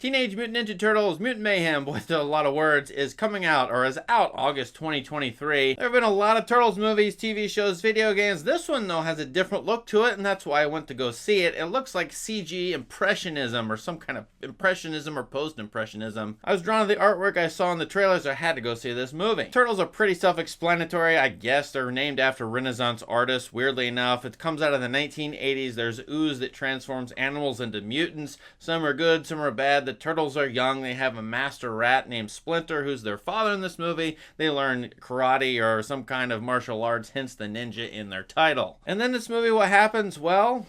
Teenage Mutant Ninja Turtles Mutant Mayhem, with a lot of words, is coming out, or is out, August 2023. There have been a lot of Turtles movies, TV shows, video games. This one, though, has a different look to it, and that's why I went to go see it. It looks like CG impressionism, or some kind of impressionism or post-impressionism. I was drawn to the artwork I saw in the trailers, so I had to go see this movie. Turtles are pretty self-explanatory. I guess they're named after Renaissance artists, weirdly enough. It comes out of the 1980s. There's ooze that transforms animals into mutants. Some are good, some are bad. The Turtles are young. They have a master rat named Splinter, who's their father in this movie. They learn karate or some kind of martial arts, hence the ninja in their title. And then this movie, what happens? Well,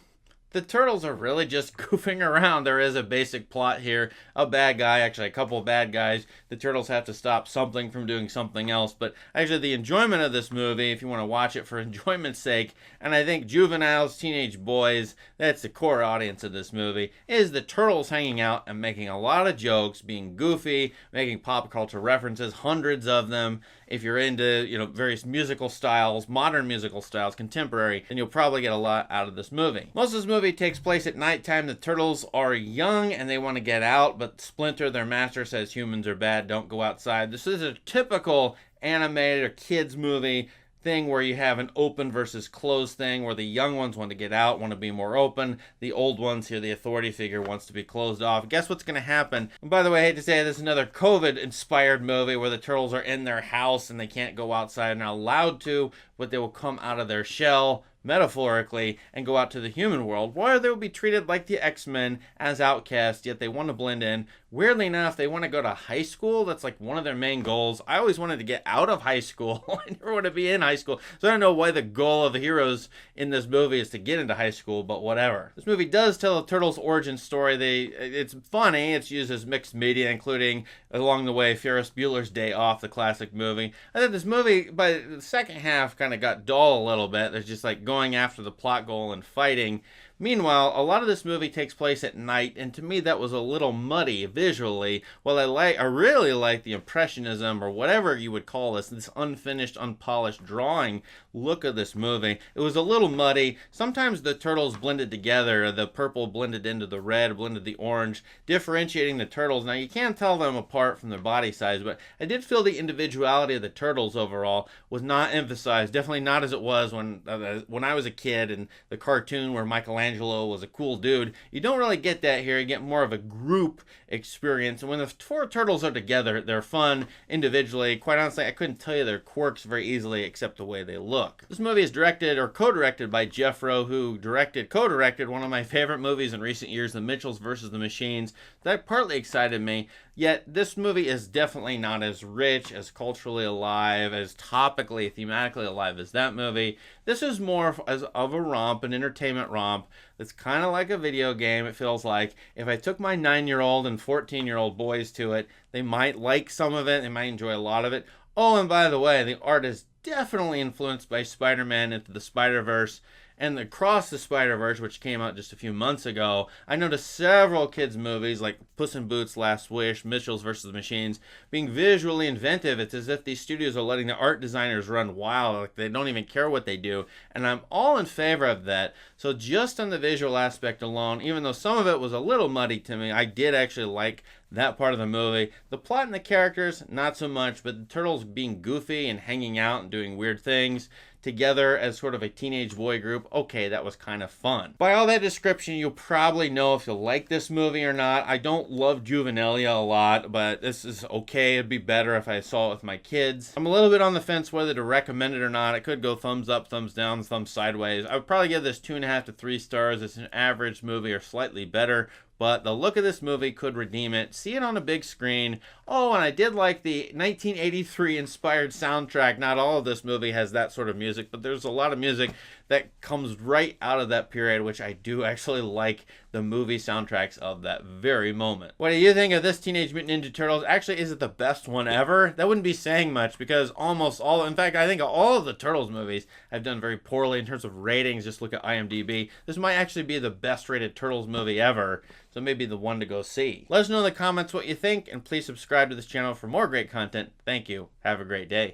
the Turtles are really just goofing around. There is a basic plot here. A bad guy, actually a couple of bad guys. The Turtles have to stop something from doing something else. But actually the enjoyment of this movie, if you want to watch it for enjoyment's sake, and I think juveniles, teenage boys, that's the core audience of this movie, is the Turtles hanging out and making a lot of jokes, being goofy, making pop culture references, hundreds of them. If you're into, various musical styles, modern musical styles, contemporary, then you'll probably get a lot out of this movie. Most of this movie takes place at nighttime. The Turtles are young and they want to get out, but Splinter, their master, says humans are bad, don't go outside. This is a typical animated or kids movie thing where you have an open versus closed thing where the young ones want to get out, want to be more open. The old ones here, the authority figure, wants to be closed off. Guess what's going to happen? And by the way, I hate to say this is another COVID-inspired movie where the Turtles are in their house and they can't go outside and are allowed to, but they will come out of their shell, metaphorically, and go out to the human world, where they will be treated like the X-Men as outcasts, yet they want to blend in. Weirdly enough, they want to go to high school. That's like one of their main goals. I always wanted to get out of high school. I never want to be in high school. So I don't know why the goal of the heroes in this movie is to get into high school, but whatever. This movie does tell a Turtles origin story. It's funny. It's used as mixed media, including, along the way, Ferris Bueller's Day Off, the classic movie. I think this movie, by the second half, kind of got dull a little bit. There's just like going after the plot goal and fighting. Meanwhile, a lot of this movie takes place at night, and to me that was a little muddy visually. While I really like the impressionism, or whatever you would call this unfinished, unpolished drawing look of this movie, it was a little muddy. Sometimes the Turtles blended together, the purple blended into the red, blended the orange, differentiating the Turtles. Now you can't tell them apart from their body size, but I did feel the individuality of the Turtles overall was not emphasized, definitely not as it was when I was a kid, and the cartoon where Michelangelo was a cool dude. You don't really get that here. You get more of a group experience. And when the four Turtles are together, they're fun individually. Quite honestly, I couldn't tell you their quirks very easily except the way they look. This movie is directed or co-directed by Jeff Rowe, who co-directed one of my favorite movies in recent years, The Mitchells vs. the Machines. That partly excited me. Yet this movie is definitely not as rich, as culturally alive, as topically, thematically alive as that movie. This is more of a romp, an entertainment romp. It's kind of like a video game, it feels like. If I took my 9-year-old and 14-year-old boys to it, they might like some of it, they might enjoy a lot of it. Oh, and by the way, the art is definitely influenced by Spider-Man Into the Spider-Verse and Across the Spider-Verse, which came out just a few months ago. I noticed several kids' movies like Puss in Boots, Last Wish, Mitchells vs. the Machines being visually inventive. It's as if these studios are letting the art designers run wild, like they don't even care what they do, and I'm all in favor of that. So just on the visual aspect alone, even though some of it was a little muddy to me, I did actually like that part of the movie. The plot and the characters, not so much, but the Turtles being goofy and hanging out and doing weird things together as sort of a teenage boy group, okay, that was kind of fun. By all that description, you'll probably know if you'll like this movie or not. I don't love juvenilia a lot, but this is okay. It'd be better if I saw it with my kids. I'm a little bit on the fence whether to recommend it or not. It could go thumbs up, thumbs down, thumbs sideways. I would probably give this 2.5 to 3 stars. It's an average movie or slightly better, but the look of this movie could redeem it. See it on a big screen. Oh, and I did like the 1983 inspired soundtrack. Not all of this movie has that sort of music, but there's a lot of music that comes right out of that period, which I do actually like the movie soundtracks of that very moment. What do you think of this Teenage Mutant Ninja Turtles? Actually, is it the best one ever? That wouldn't be saying much, because almost all, in fact, I think all of the Turtles movies have done very poorly in terms of ratings. Just look at IMDb. This might actually be the best rated Turtles movie ever, so maybe the one to go see. Let us know in the comments what you think, and please subscribe to this channel for more great content. Thank you. Have a great day.